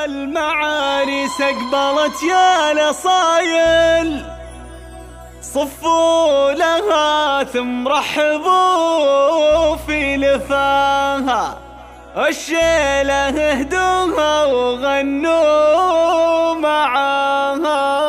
المعاريس اقبلت يا الاصايل، صفوا لها ثم رحبوا في لفاها، الشيلة اهدوها وغنوا معاها.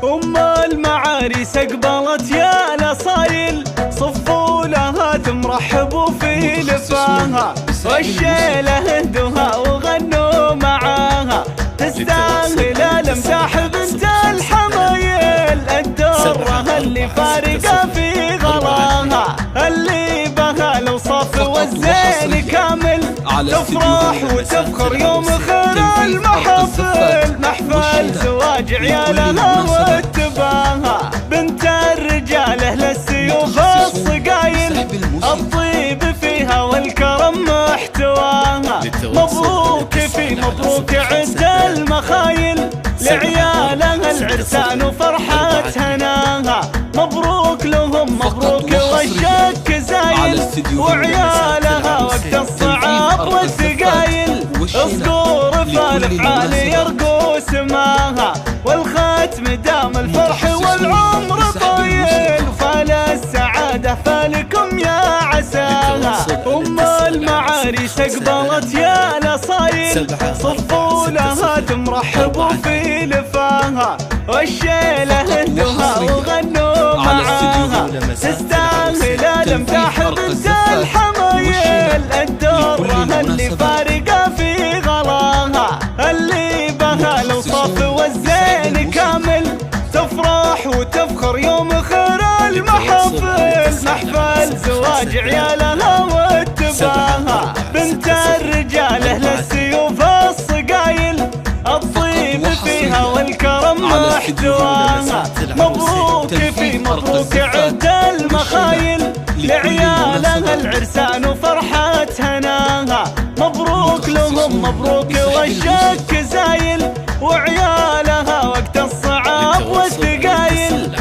أم المعاريس اقبلت يا الاصايل، صفوا لها ثم رحبوا في لفاها، والشيلة اهدوها وغنوا معاها، تستاهل الامداح بنت الحمايل، الدرة اللي فارقة في غلاها، اللي بها الاوصاف والزين كامل، تفرح وتفخر يوم خير المحفل، محفل زواج عيالها واتباها، بنت الرجال اهل السيوف الصقايل، الطيب فيها والكرم محتواها، مبروك في مبروك عد المخايل، لعيالها العرسان وفرحة هناها، مبروك لهم مبروك والشك زايل، وعيالها وقت الصعاب والثقايل، اصقور فالافعال يرقوا سماها، والختم دام الفرح والعمر طويل، فالسعادة فالكم يا عساها. أم المعاريس اقبلت يا الاصايل، صفوا لها ثم رحبوا في لفاها، والشيلة اهدوها وغنوا معاها، تستاهل الامداح بنت الحمايل، الدرة اللي فارقة في غلاها، اللي بها الاوصاف والزين كامل، تفرح وتفخر يوم خير المحفل، محفل زواج عيالها واتباها، بنت الرجال اهل السيوف الصقايل، الطيب فيها والكرم محتواها، مبروك في مبروك عد المخايل، لعيالها العرسان وفرحة هناها، مبروك لهم مبروك والشك زايل، وعيالها وقت الصعاب والثقايل،